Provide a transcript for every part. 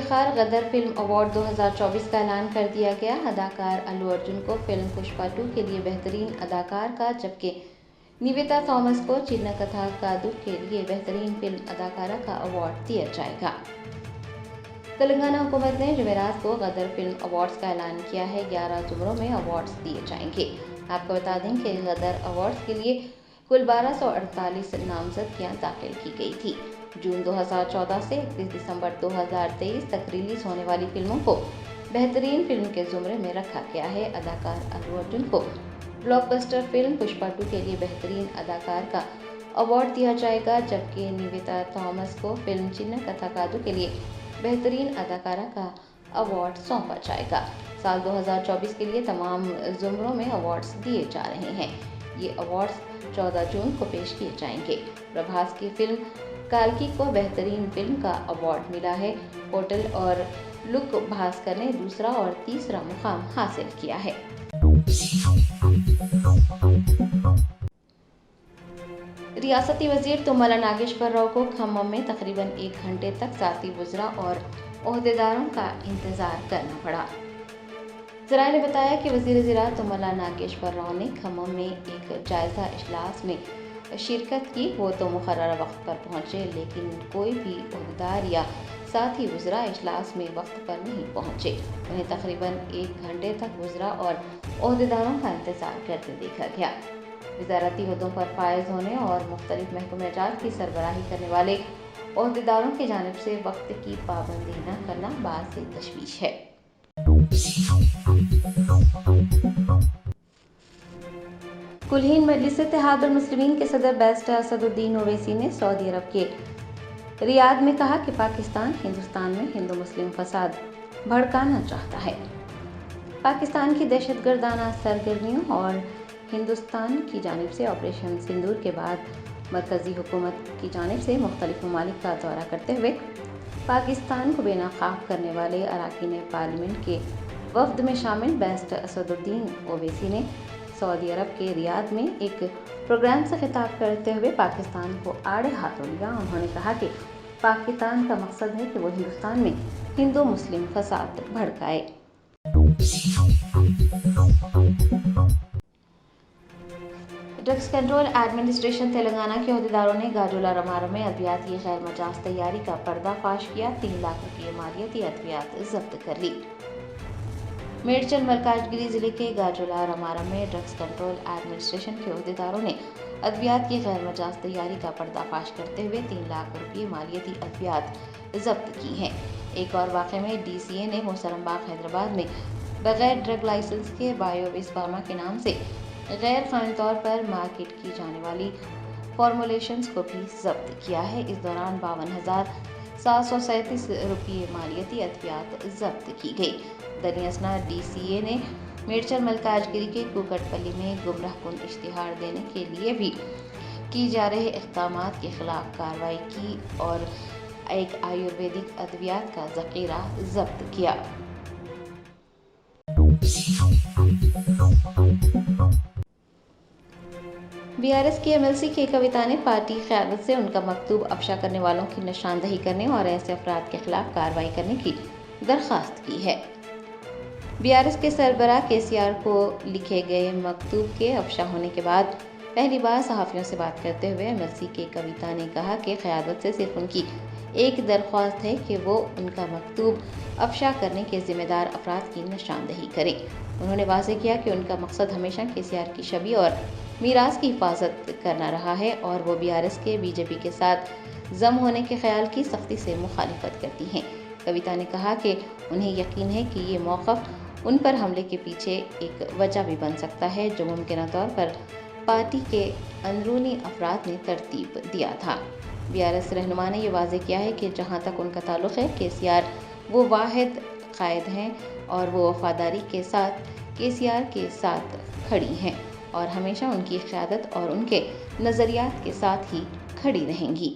افتخار غدر film award 2024 کا اعلان کر دیا گیا۔ اداکار الو ارجن کو فلم پشپا 2 کے لیے بہترین اداکار کا، جبکہ نیویتا تھامس کو چنّ کتھا کادو کے لیے بہترین فلم اداکارہ کا ایوارڈ دیا جائے گا۔ تلنگانہ حکومت نے جمعرات کو غدر فلم ایوارڈز کا اعلان کیا ہے۔ 11 زمروں میں ایوارڈز دیے جائیں گے۔ آپ کو بتا دیں کہ غدر ایوارڈز کے لیے کل 1248 نامزدگیاں داخل کی گئی تھی۔ جون 2014 سے 31 دسمبر 2023 تک ریلیز ہونے والی فلموں کو بہترین فلم کے زمرے میں رکھا گیا ہے۔ اداکار الو ارجن کو بلاک بسٹر فلم پشپا 2 کے لیے بہترین اداکار کا ایوارڈ دیا جائے گا، جبکہ نیویتا تھامس کو فلم چنّ کتھا کادو کے لیے بہترین اداکارہ کا ایوارڈ سونپا جائے گا۔ سال 2024 کے لیے تمام زمروں میں ایوارڈز دیے جا رہے ہیں۔ یہ ایوارڈز 14 جون کو پیش کیے جائیں گے۔ پربھاس کی فلم کالکی کو بہترین فلم کا ایوارڈ ملا ہے۔ ہوٹل اور لک بھاسکر نے دوسرا اور تیسرا مقام حاصل کیا ہے۔ ریاستی وزیر تملا ناگیشور راؤ کو کھمم میں تقریباً 1 گھنٹے تک ذاتی وزراء اور عہدیداروں کا انتظار کرنا پڑا۔ ذرائع نے بتایا کہ وزیر زراعت تملا ناگیشور راؤ نے کھمم میں ایک جائزہ اجلاس میں شرکت کی۔ وہ تو مقررہ وقت پر پہنچے، لیکن کوئی بھی عہدیدار یا ساتھی وزراء اجلاس میں وقت پر نہیں پہنچے۔ انہیں تقریباً 1 گھنٹے تک وزراء اور عہدیداروں کا انتظار کرتے دیکھا گیا۔ وزارتی عہدوں پر فائز ہونے اور مختلف محکمہ جات کی سربراہی کرنے والے عہدیداروں کی جانب سے وقت کی پابندی نہ کرنا باعث تشویش ہے۔ کل ہند مجلس اتحاد المسلمین کے صدر بیرسٹر اسد الدین اویسی نے سعودی عرب کے ریاض میں کہا کہ پاکستان ہندوستان میں ہندو مسلم فساد بھڑکانا چاہتا ہے۔ پاکستان کی دہشت گردانہ سرگرمیوں اور ہندوستان کی جانب سے آپریشن سندور کے بعد مرکزی حکومت کی جانب سے مختلف ممالک کا دورہ کرتے ہوئے پاکستان کو بے نقاب کرنے والے اراکین پارلیمنٹ کے وفد میں شامل بیرسٹر اسد الدین اویسی نے سعودی عرب کے ریاض میں ایک پروگرام سے خطاب کرتے ہوئے پاکستان کو آڑے ہاتھوں لیا۔ انہوں نے کہا کہ پاکستان کا مقصد ہے کہ وہ ہندوستان میں ہندو مسلم فساد بھڑکائے۔ ڈرگس کنٹرول ایڈمنسٹریشن تلنگانہ کے عہدیداروں نے گاجولہ رمارم میں ادویاتی غیر مجاز تیاری کا پردہ فاش کیا۔ 3 لاکھ روپے مالیتی ادویات ضبط کر لی۔ میڈچل ملکاجگیری ضلع کے گاجولہ رمارم میں ڈرگس کنٹرول ایڈمنسٹریشن کے عہدیداروں نے ادویات کی غیر مجاز تیاری کا پردہ فاش کرتے ہوئے 3 لاکھ روپے مالیتی ادویات ضبط کی ہیں۔ ایک اور واقعے میں ڈی سی اے نے محترم باغ حیدرآباد میں بغیر ڈرگ لائسنس کے بائیو ویس فارما کے نام سے غیر قانونی طور پر مارکیٹ کی جانے والی فارمولیشنز کو بھی ضبط کیا ہے۔ اس دوران 52,737 روپے مالیتی ادویات ضبط کی گئی۔ دریں اثنا ڈی سی اے نے میڈچل ملکاجگیری کے کوکٹ پلی میں گمراہ کن اشتہار دینے کے لیے بھی کی جا رہے اقدامات کے خلاف کارروائی کی اور ایک آیورویدک ادویات کا ذخیرہ ضبط کیا۔ بی آر ایس کی ایم ایل سی کے کویتا نے پارٹی قیادت سے ان کا مکتوب افشا کرنے والوں کی نشاندہی کرنے اور ایسے افراد کے خلاف کارروائی کرنے کی درخواست کی ہے۔ بی آر ایس کے سربراہ کے سی آر کو لکھے گئے مکتوب کے افشا ہونے کے بعد پہلی بار صحافیوں سے بات کرتے ہوئے ایم ایل سی کے کویتا نے کہا کہ قیادت سے صرف ان کی ایک درخواست ہے کہ وہ ان کا مکتوب افشا کرنے کے ذمہ دار افراد کی نشاندہی کریں۔ انہوں نے واضح کیا کہ ان کا مقصد ہمیشہ کے سی آر کی شبیہ اور میراث کی حفاظت کرنا رہا ہے اور وہ بی آر ایس کے بی جے پی کے ساتھ ضم ہونے کے خیال کی سختی سے مخالفت کرتی ہیں۔ کویتا نے کہا کہ انہیں یقین ہے کہ یہ موقف ان پر حملے کے پیچھے ایک وجہ بھی بن سکتا ہے جو ممکنہ طور پر پارٹی کے اندرونی افراد نے ترتیب دیا تھا۔ بی آر ایس رہنما نے یہ واضح کیا ہے کہ جہاں تک ان کا تعلق ہے کے سی آر وہ واحد قائد ہیں اور وہ وفاداری کے ساتھ کے سی آر کے ساتھ کھڑی ہیں اور ہمیشہ ان کی قیادت اور ان کے نظریات کے ساتھ ہی کھڑی رہیں گی۔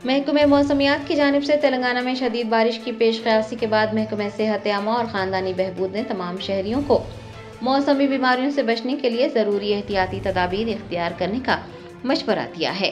محکمہ موسمیات کی جانب سے تلنگانہ میں شدید بارش کی پیش قیاسی کے بعد محکمہ صحت عامہ اور خاندانی بہبود نے تمام شہریوں کو موسمی بیماریوں سے بچنے کے لیے ضروری احتیاطی تدابیر اختیار کرنے کا مشورہ دیا ہے۔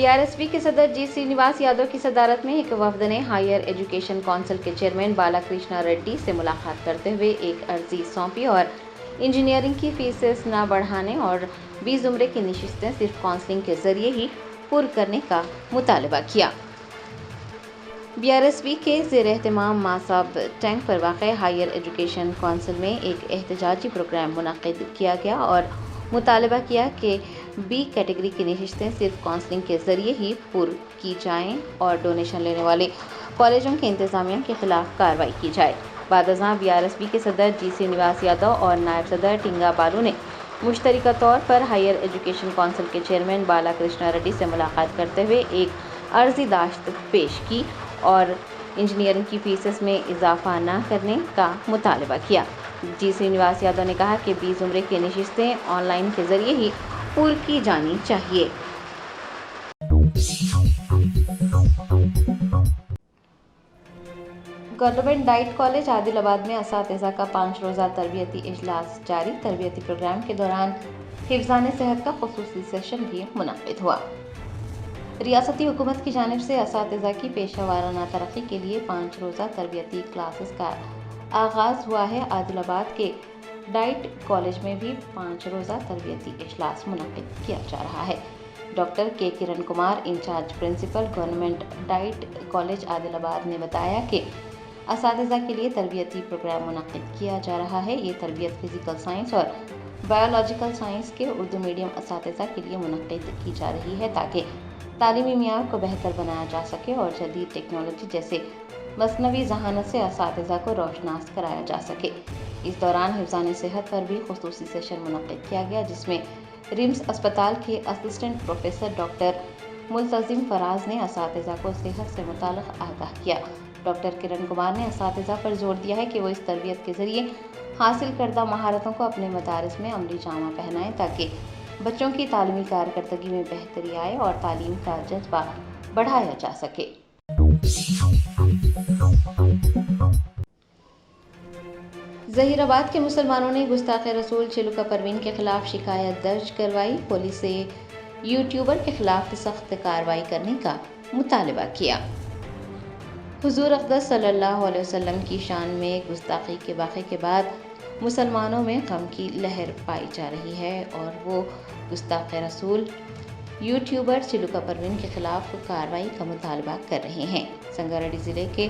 BRSP کے صدر جی سرینواس یادو کی صدارت میں ایک وفد نے ہائر ایجوکیشن کونسل کے چیئرمین بالا کرشنا ریڈی سے ملاقات کرتے ہوئے ایک عرضی سونپی اور انجینئرنگ کی فیسز نہ بڑھانے اور 20 زمرے کی نشستیں صرف کونسلنگ کے ذریعے ہی پر کرنے کا مطالبہ کیا۔ BRSP کے زیر اہتمام ماساب ٹینک پر واقع ہائر ایجوکیشن کونسل میں ایک احتجاجی پروگرام منعقد کیا گیا اور مطالبہ کیا کہ B کیٹیگری کی نشستیں صرف کونسلنگ کے ذریعے ہی پر کی جائیں اور ڈونیشن لینے والے کالجوں کے انتظامیہ کے خلاف کارروائی کی جائے۔ بعد ازاں BRSP کے صدر جی سرینواس یادو اور نائب صدر ٹنگا بالو نے مشترکہ طور پر ہائر ایجوکیشن کونسل کے چیئرمین بالا کرشنا ریڈی سے ملاقات کرتے ہوئے ایک عرضی داشت پیش کی اور انجینئرنگ کی فیسز میں اضافہ نہ کرنے کا مطالبہ کیا۔ جی سرینواس یادو نے کہا کہ 20 زمرے کی نشستیں آن لائن کے ذریعے ہی پر کی جانی چاہیے۔ گورنمنٹ ڈائٹ کالج عادل آباد میں اساتذہ کا 5 روزہ تربیتی اجلاس جاری۔ تربیتی پروگرام کے دوران حفظان صحت کا خصوصی سیشن بھی منعقد ہوا۔ ریاستی حکومت کی جانب سے اساتذہ کی پیشہ ورانہ ترقی کے لیے 5 روزہ تربیتی کلاسز کا آغاز ہوا ہے۔ عادل آباد کے ڈائٹ کالج میں بھی 5 روزہ تربیتی اجلاس منعقد کیا جا رہا ہے۔ Doctor K Kiran Kumar, incharge principal government DIET college Adilabad نے بتایا کہ اساتذہ کے لیے تربیتی پروگرام منعقد کیا جا رہا ہے۔ یہ تربیت فزیکل سائنس اور بایولوجیکل سائنس کے اردو میڈیم اساتذہ کے لیے منعقد کی جا رہی ہے تاکہ تعلیمی معیار کو بہتر بنایا جا سکے اور جدید ٹیکنالوجی جیسے مصنوعی ذہانت سے اساتذہ کو روشناس کرایا جا سکے۔ اس دوران حفظان صحت پر بھی خصوصی سیشن منعقد کیا گیا جس میں رمس اسپتال کے اسسٹنٹ پروفیسر ڈاکٹر ملتزم فراز نے اساتذہ کو صحت سے متعلق آگاہ کیا۔ ڈاکٹر کرن کمار نے اساتذہ پر زور دیا ہے کہ وہ اس تربیت کے ذریعے حاصل کردہ مہارتوں کو اپنے مدارس میں عملی جامہ پہنائیں تاکہ بچوں کی تعلیمی کارکردگی میں بہتری آئے اور تعلیم کا جذبہ بڑھایا جا سکے۔ ظہیر آباد کے مسلمانوں نے گستاخ رسول چلوکا پروین کے خلاف شکایت درج کروائی۔ پولیس سے یوٹیوبر کے خلاف سخت کارروائی کرنے کا مطالبہ کیا۔ حضور اقدس صلی اللہ علیہ وسلم کی شان میں گستاخی کے واقعے کے بعد مسلمانوں میں غم کی لہر پائی جا رہی ہے اور وہ گستاخ رسول یوٹیوبر چلوکا پروین کے خلاف کارروائی کا مطالبہ کر رہے ہیں۔ سنگاریڈی ضلع کے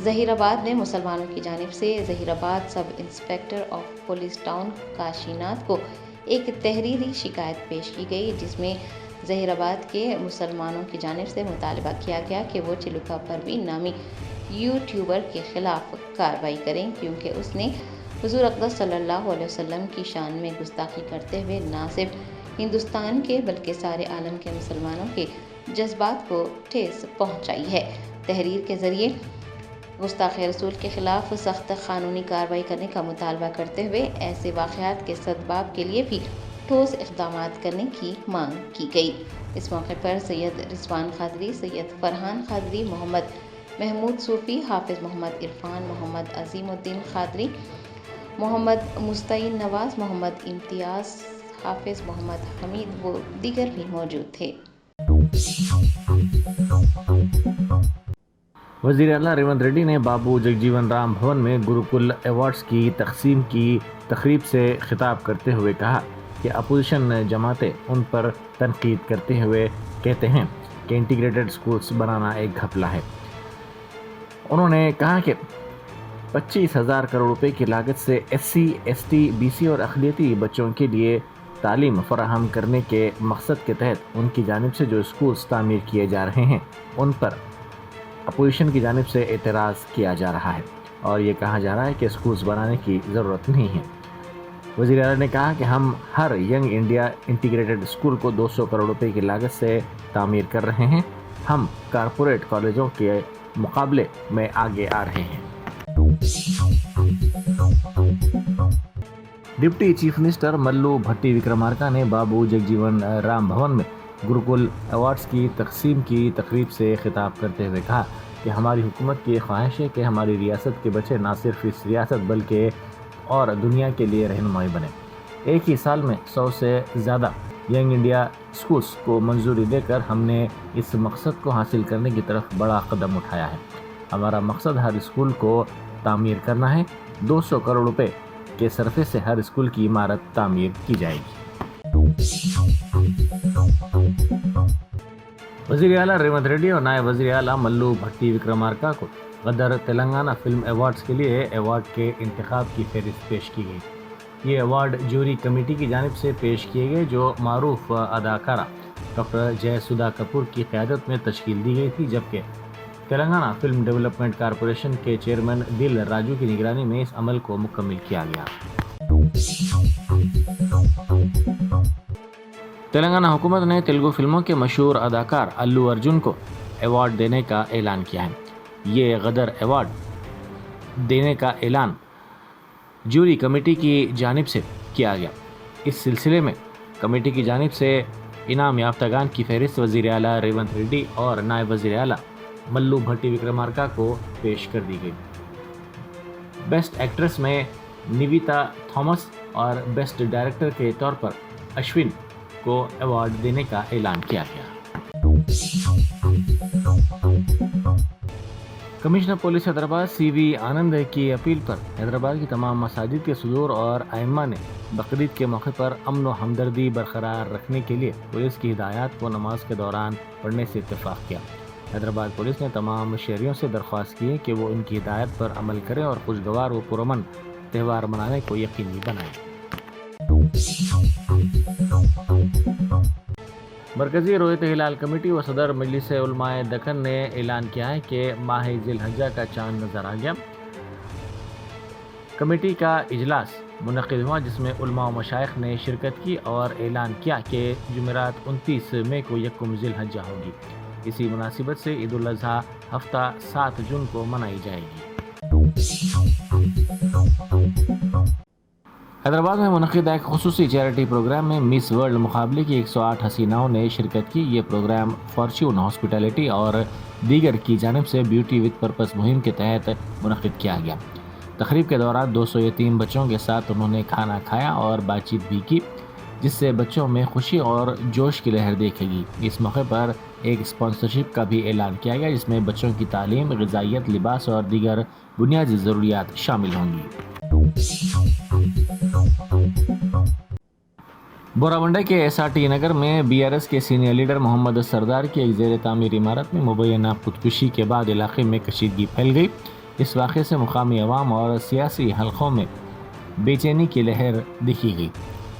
ظہیر آباد میں مسلمانوں کی جانب سے ظہیر آباد سب inspector of police town Kashi Nath کو ایک تحریری شکایت پیش کی گئی جس میں ظہیر آباد کے مسلمانوں کی جانب سے مطالبہ کیا گیا کہ وہ چلوکا پروین نامی یوٹیوبر کے خلاف کارروائی کریں کیونکہ اس نے حضور اقدس صلی اللہ علیہ وسلم کی شان میں گستاخی کرتے ہوئے نہ صرف ہندوستان کے بلکہ سارے عالم کے مسلمانوں کے جذبات کو ٹھیس پہنچائی ہے۔ تحریر کے ذریعے گستاخ رسول کے خلاف سخت قانونی کارروائی کرنے کا مطالبہ کرتے ہوئے ایسے واقعات کے سدباب کے لیے بھی ٹھوس اقدامات کرنے کی مانگ کی گئی۔ اس موقع پر سید رضوان قادری، سید فرحان قادری، محمد محمود صوفی، حافظ محمد عرفان، محمد عظیم الدین قادری، محمد مستعین نواز، محمد امتیاز، حافظ محمد حمید و دیگر بھی موجود تھے۔ وزیر اعلیٰ ریونت ریڈی نے بابو جگجیون رام بھون میں گروکل ایوارڈز کی تقسیم کی تقریب سے خطاب کرتے ہوئے کہا کہ اپوزیشن جماعتیں ان پر تنقید کرتے ہوئے کہتے ہیں کہ انٹیگریٹڈ اسکولز بنانا ایک گھپلہ ہے۔ انہوں نے کہا کہ 25,000 کروڑ روپے کی لاگت سے SC, ST, BC اور اقلیتی بچوں کے لیے تعلیم فراہم کرنے کے مقصد کے تحت ان کی جانب سے جو اسکولز تعمیر کیے جا رہے ہیں ان پر اپوزیشن کی جانب سے اعتراض کیا جا رہا ہے اور یہ کہا جا رہا ہے کہ اسکولز بنانے کی ضرورت نہیں ہے۔ وزیر اعلیٰ نے کہا کہ ہم ہر ینگ انڈیا انٹیگریٹڈ اسکول کو 200 کروڑ روپے کی لاگت سے تعمیر کر رہے ہیں۔ ہم کارپوریٹ کالجوں کے مقابلے میں آگے آ رہے ہیں۔ ڈپٹی چیف منسٹر ملو بھٹی وکرمارکا نے بابو جگجیون رام بھون میں گروکل ایوارڈز کی تقسیم کی تقریب سے خطاب کرتے ہوئے کہا کہ ہماری حکومت کی خواہش ہے کہ ہماری ریاست کے بچے نہ صرف اس ریاست بلکہ اور دنیا کے لیے رہنمائی بنے۔ ایک ہی سال میں 100 سے زیادہ ینگ انڈیا اسکولس کو منظوری دے کر ہم نے اس مقصد کو حاصل کرنے کی طرف بڑا قدم اٹھایا ہے. ہمارا مقصد ہر اسکول کو تعمیر کرنا ہے. 200 کروڑ روپے کے صرفے سے ہر اسکول کی عمارت تعمیر کی جائے گی. وزیر اعلیٰ ریونت ریڈی اور نائب وزیر اعلیٰ ملو بھٹی وکرمارکا کو غدر تلنگانہ فلم ایوارڈز کے لیے ایوارڈ کے انتخاب کی فہرست پیش کی گئی. یہ ایوارڈ جوری کمیٹی کی جانب سے پیش کیے گئے جو معروف اداکارہ ڈاکٹر جے سدھا کپور کی قیادت میں تشکیل دی گئی تھی، جبکہ تلنگانہ فلم ڈیولپمنٹ کارپوریشن کے چیئرمین دل راجو کی نگرانی میں اس عمل کو مکمل کیا گیا. تلنگانہ حکومت نے تیلگو فلموں کے مشہور اداکار الو ارجن کو ایوارڈ دینے کا اعلان کیا ہے. یہ غدر ایوارڈ دینے کا اعلان جوری کمیٹی کی جانب سے کیا گیا. اس سلسلے میں کمیٹی کی جانب سے انعام یافتگان کی فہرست وزیر اعلیٰ ریونت ریڈی اور نائب وزیر اعلیٰ ملو بھٹی وکرمارکا کو پیش کر دی گئی. بیسٹ ایکٹریس میں نیویتا تھامس اور بیسٹ ڈائریکٹر کے طور پر اشون کو ایوارڈ دینے کا اعلان کیا گیا. کمشنر پولیس حیدرآباد سی وی آنند کی اپیل پر حیدرآباد کی تمام مساجد کے صدور اور ائمہ نے بقرعید کے موقع پر امن و ہمدردی برقرار رکھنے کے لیے پولیس کی ہدایات کو نماز کے دوران پڑھنے سے اتفاق کیا. حیدرآباد پولیس نے تمام شہریوں سے درخواست کی ہے کہ وہ ان کی ہدایت پر عمل کریں اور خوشگوار و پرامن تہوار منانے کو یقینی بنائیں. مرکزی رویت ہلال کمیٹی و صدر مجلس علماء دکن نے اعلان کیا ہے کہ ماہ ذی الحجہ کا چاند نظر آ گیا. کمیٹی کا اجلاس منعقد ہوا جس میں علماء و مشائخ نے شرکت کی اور اعلان کیا کہ جمعرات 29 مئی کو یکم ذی الحجہ ہوگی. اسی مناسبت سے عید الاضحیٰ ہفتہ 7 جون کو منائی جائے گی. حیدرآباد میں منعقدہ ایک خصوصی چیریٹی پروگرام میں مس ورلڈ مقابلے کی 108 حسیناؤں نے شرکت کی. یہ پروگرام فارچون ہاسپٹیلٹی اور دیگر کی جانب سے بیوٹی وتھ پرپس مہم کے تحت منعقد کیا گیا. تقریب کے دوران 200 یتیم بچوں کے ساتھ انہوں نے کھانا کھایا اور بات چیت بھی کی، جس سے بچوں میں خوشی اور جوش کی لہر دیکھے گی. اس موقع پر ایک اسپانسرشپ کا بھی اعلان کیا گیا جس میں بچوں کی تعلیم، غذائیت، لباس اور دیگر بنیادی ضروریات شامل ہوں گی. بورابنڈہ کے ایس آر ٹی نگر میں بی آر ایس کے سینئر لیڈر محمد سردار کی ایک زیر تعمیر عمارت میں مبینہ خودکشی کے بعد علاقے میں کشیدگی پھیل گئی. اس واقعے سے مقامی عوام اور سیاسی حلقوں میں بے چینی کی لہر دیکھی گئی.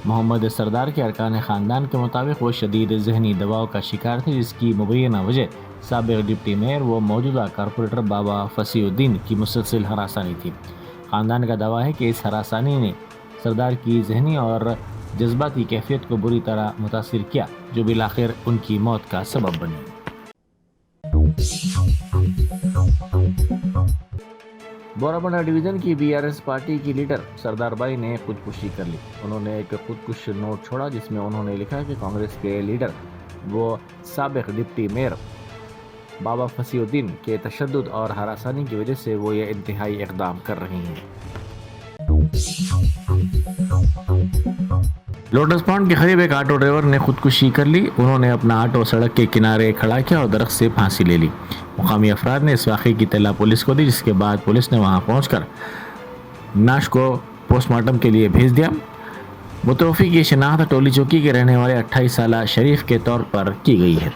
محمد سردار کے ارکان خاندان کے مطابق وہ شدید ذہنی دباؤ کا شکار تھے، جس کی مبینہ وجہ سابق ڈپٹی میئر و موجودہ کارپوریٹر بابا فصیح الدین کی مسلسل ہراسانی تھی. خاندان کا دعویٰ ہے کہ اس ہراسانی نے سردار کی ذہنی اور جذباتی کیفیت کو بری طرح متاثر کیا، جو بالآخر ان کی موت کا سبب بنی. بورابنڈہ ڈویژن کی بی آر ایس پارٹی کی لیڈر سردار بائی نے خودکشی کر لی. انہوں نے ایک خودکش نوٹ چھوڑا جس میں انہوں نے لکھا کہ کانگریس کے لیڈر وہ سابق ڈپٹی میئر بابا فصیح الدین کے تشدد اور ہراسانی کی وجہ سے وہ یہ انتہائی اقدام کر رہی ہیں. لوٹس پونڈ کے قریب ایک آٹو ڈرائیور نے خودکشی کر لی. انہوں نے اپنا آٹو سڑک کے کنارے کھڑا کیا اور درخت سے پھانسی لے لی. مقامی افراد نے اس واقعے کی اطلاع پولیس کو دی، جس کے بعد پولیس نے وہاں پہنچ کر نعش کو پوسٹ مارٹم کے لیے بھیج دیا. متوفی کی شناخت ٹولی چوکی کے رہنے والے 28 سالہ شریف کے طور پر کی گئی ہے.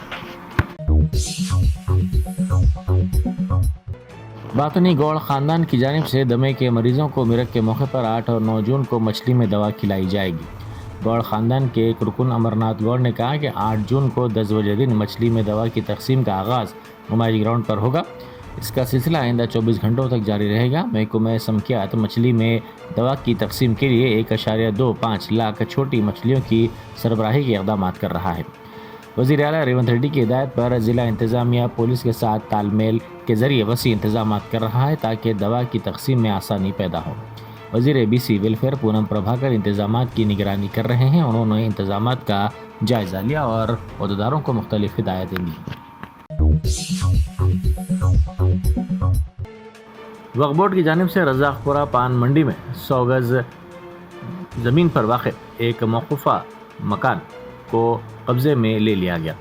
باطنی گوڑ خاندان کی جانب سے دمے کے مریضوں کو میرک کے موقع پر 8 اور 9 جون کو مچھلی میں دوا کھلائی جائے گی. گوڑ خاندان کے ایک رکن امرناتھ گوڑ نے کہا کہ 8 جون کو 10 بجے دن مچھلی میں دوا کی تقسیم کا آغاز نمائش گراؤنڈ پر ہوگا. اس کا سلسلہ آئندہ 24 گھنٹوں تک جاری رہے گا. محکمہ سمکیات مچھلی میں دوا کی تقسیم کے لیے 1.25 لاکھ چھوٹی مچھلیوں کی سربراہی کے اقدامات کر رہا ہے. وزیر اعلیٰ ریونت ریڈی کی ہدایت پر ضلع انتظامیہ پولیس کے ساتھ تال میل کے ذریعے وسیع انتظامات کر رہا ہے تاکہ دوا کی تقسیم میں آسانی پیدا ہو. وزیر B C welfare Poonam Prabhakar انتظامات کی نگرانی کر رہے ہیں. انہوں نے انتظامات کا جائزہ لیا اور عہدیداروں کو مختلف ہدایتیں دی. وقف بورڈ کی جانب سے رزاق پورہ پان منڈی میں 100 گز زمین پر واقع ایک موقوفہ مکان کو قبضے میں لے لیا گیا۔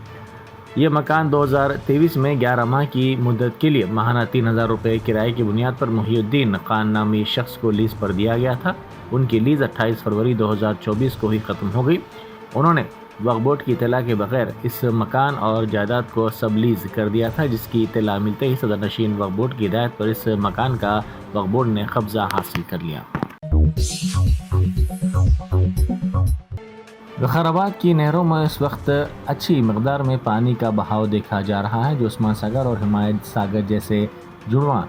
یہ مکان 2023 میں 11 ماہ کی مدت کے لیے ماہانہ 3000 روپے کرائے کی بنیاد پر محی الدین خان نامی شخص کو لیز پر دیا گیا تھا۔ ان کی لیز 28 فروری 2024 کو ہی ختم ہو گئی۔ انہوں نے وقف بورڈ کی اطلاع کے بغیر اس مکان اور جائیداد کو سب لیز کر دیا تھا، جس کی اطلاع ملتے ہی صدر نشین وقف بورڈ کی ہدایت پر اس مکان کا وقف بورڈ نے قبضہ حاصل کر لیا۔ وقار آباد کی نہروں میں اس وقت اچھی مقدار میں پانی کا بہاؤ دیکھا جا رہا ہے، جو عثمان ساگر اور حمایت ساگر جیسے جڑواں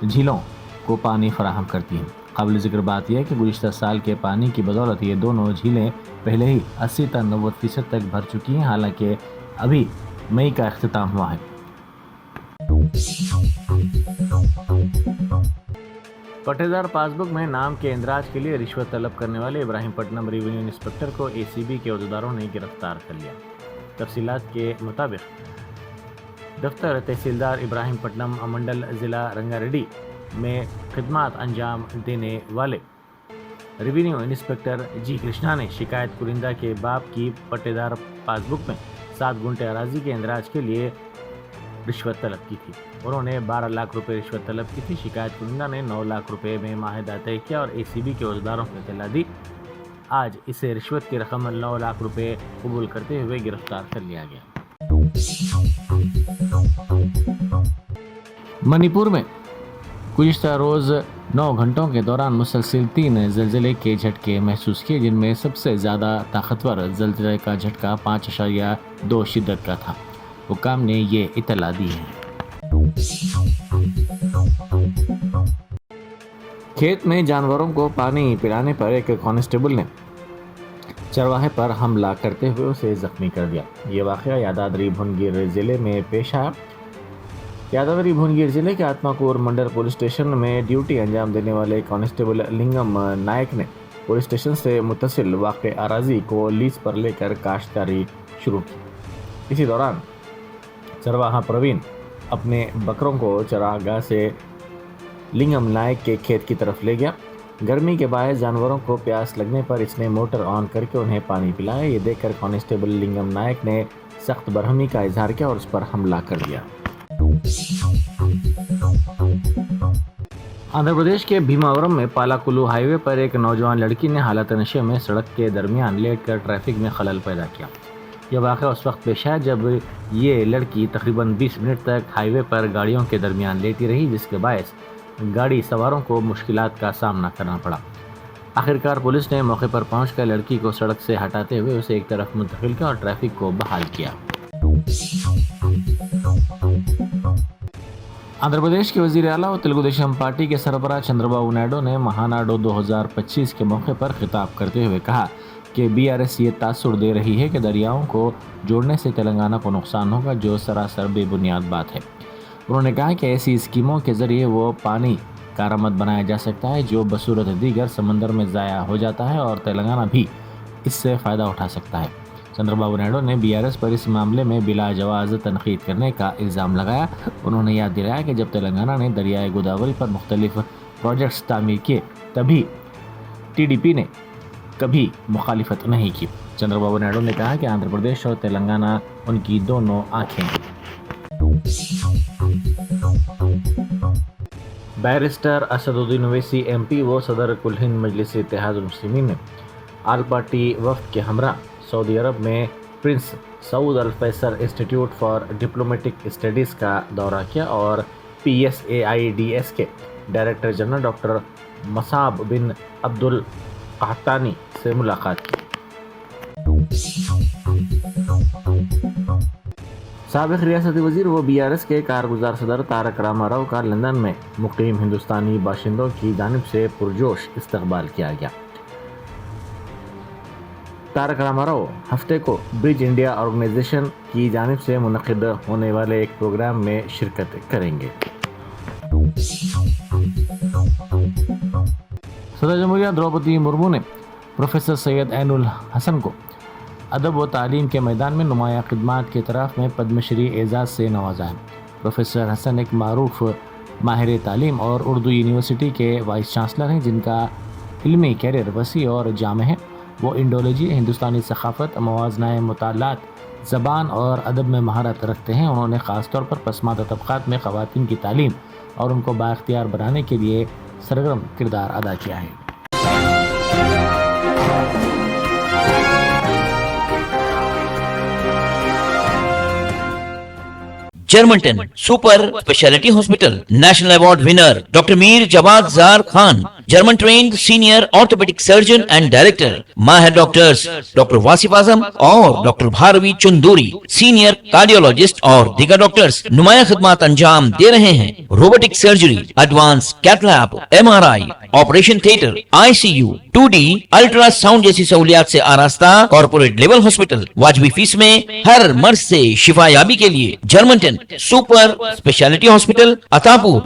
جھیلوں کو پانی فراہم کرتی ہیں۔ قابل ذکر بات یہ ہے کہ گزشتہ سال کے پانی کی بدولت یہ دونوں جھیلیں پہلے ہی 80 تا 90% تک بھر چکی ہیں، حالانکہ ابھی مئی کا اختتام ہوا ہے۔ پٹیدار پاس بک میں نام کے اندراج کے لیے رشوت طلب کرنے والے ابراہیم پٹنم ریونیو انسپکٹر کو ACB کے عہدیداروں نے گرفتار کر لیا۔ تفصیلات کے مطابق دفتر تحصیلدار ابراہیم پٹنم منڈل ضلع رنگا ریڈی میں خدمات انجام دینے والے ریونیو انسپکٹر جی کرشنا نے شکایت کنندہ کے باپ کی پٹیدار پاس بک میں 7 گنٹے اراضی کے اندراج کے لیے رشوت طلب کی تھی۔ انہوں نے 12 لاکھ روپے رشوت طلب کی تھی۔ شکایت کنندہ نے 9 لاکھ روپے میں معاہدہ طے کیا اور ACB کے عہدیداروں کو اطلاع دی۔ آج اسے رشوت کی رقم 9 لاکھ روپے قبول کرتے ہوئے گرفتار کر لیا گیا۔ منی پور میں گزشتہ روز 9 گھنٹوں کے دوران مسلسل 3 زلزلے کے جھٹکے محسوس کیے، جن میں سب سے زیادہ طاقتور زلزلے کا جھٹکا 5.2 شدت کا تھا۔ حکام نے یہ اطلاع دی ہے۔ کھیت میں جانوروں کو پانی پلانے پر ایک کانسٹیبل نے چرواہے پر حملہ کرتے ہوئے اسے زخمی کر دیا۔ یہ واقعہ یادادری بھونگیر ضلع میں پیش آیا۔ یادادری بھونگیر ضلع کے آتماکور منڈل پولیس اسٹیشن میں ڈیوٹی انجام دینے والے کانسٹیبل لنگم نائک نے پولیس اسٹیشن سے متصل واقع اراضی کو لیز پر لے کر کاشتکاری شروع کی۔ اسی دوران چرواہا پروین اپنے بکروں کو چراگاہ سے لنگم نائک کے کھیت کی طرف لے گیا۔ گرمی کے باعث جانوروں کو پیاس لگنے پر اس نے موٹر آن کر کے انہیں پانی پلایا۔ یہ دیکھ کر کانسٹیبل لنگم نائک نے سخت برہمی کا اظہار کیا اور اس پر حملہ کر دیا۔ آندھرا پردیش کے بھیماورم میں پالاکلو ہائی وے پر ایک نوجوان لڑکی نے حالت نشے میں سڑک کے درمیان لیٹ کر ٹریفک میں خلل پیدا کیا۔ یہ واقعہ اس وقت پیش آیا جب یہ لڑکی تقریباً 20 منٹ تک ہائی وے پر گاڑیوں کے درمیان لیٹی رہی، جس کے باعث گاڑی سواروں کو مشکلات کا سامنا کرنا پڑا۔ آخرکار پولیس نے موقع پر پہنچ کر لڑکی کو سڑک سے ہٹاتے ہوئے اسے ایک طرف منتقل کیا اور ٹریفک کو بحال کیا۔ آندھرا پردیش کے وزیر اعلیٰ اور تلگو دیشم پارٹی کے سربراہ چندر بابو نائیڈو نے مہاناڈو 2025 کے موقع پر خطاب کرتے ہوئے کہا کہ BRS یہ تاثر دے رہی ہے کہ دریاؤں کو جوڑنے سے تلنگانہ کو نقصان ہوگا، جو سراسر بے بنیاد بات ہے۔ انہوں نے کہا کہ ایسی اسکیموں کے ذریعے وہ پانی کارآمد بنایا جا سکتا ہے جو بصورت دیگر سمندر میں ضائع ہو جاتا ہے اور تلنگانہ بھی اس سے فائدہ اٹھا سکتا ہے۔ چندر بابو نائیڈو نے BRS پر اس معاملے میں بلا جواز تنقید کرنے کا الزام لگایا۔ انہوں نے یاد دلایا کہ جب تلنگانہ نے دریائے گوداوری پر مختلف پروجیکٹس تعمیر کیے تبھی TDP نے کبھی مخالفت نہیں کی۔ چندر بابو نائیڈو نے کہا کہ آندھرا پردیش اور تلنگانہ ان کی دونوں آنکھیں ہیں۔ بیرسٹر اسد الدین اویسی MP و صدر کل ہند مجلس اتحاد المسلمین نے آل پارٹی وفد کے ہمراہ سعودی عرب میں prince Saud al Faisal institute for diplomatic studies کا دورہ کیا اور PSAIDS کے ڈائریکٹر جنرل ڈاکٹر مصعب بن عبد القحطانی سے ملاقات کی۔ سابق ریاستی وزیر و BRS کے کارگزار صدر تارک راما راؤ کا لندن میں مقیم ہندوستانی باشندوں کی جانب سے پرجوش استقبال کیا گیا۔ تارک راما راؤ ہفتے کو برج انڈیا آرگنائزیشن کی جانب سے منعقد ہونے والے ایک پروگرام میں شرکت کریں گے۔ صدر جمہوریہ دروپدی مرمو نے پروفیسر سید عین الحسن کو ادب و تعلیم کے میدان میں نمایاں خدمات کے اعتراف میں پدم شری اعزاز سے نوازا ہے۔ پروفیسر حسن ایک معروف ماہر تعلیم اور اردو یونیورسٹی کے وائس چانسلر ہیں، جن کا علمی کیریئر وسیع اور جامع ہے۔ وہ انڈولوجی، ہندوستانی ثقافت، موازنہ مطالعات، زبان اور ادب میں مہارت رکھتے ہیں۔ انہوں نے خاص طور پر پسماندہ طبقات میں خواتین کی تعلیم اور ان کو بااختیار بنانے کے لیے سرگرم کردار ادا کیا ہے۔ جرمنٹن super speciality hospital national award winner doctor Mir Jawad Zar Khan, German trained senior orthopaedic surgeon and director, ماہر ڈاکٹرز ڈاکٹر واصف اعظم اور doctor Bharavi Chanduri, senior cardiologist اور دیگر ڈاکٹرز نمایاں خدمات انجام دے رہے ہیں۔ Robotic surgery, advance cath lab, MRI، operation theatre, ICU، 2D ultrasound جیسی سہولیات سے آراستہ کارپوریٹ لیول ہاسپٹل، واجبی فیس میں ہر مرض سے شفا یابی کے لیے جرمنٹن سپر اسپیشلٹی ہاسپٹل، عطاپور،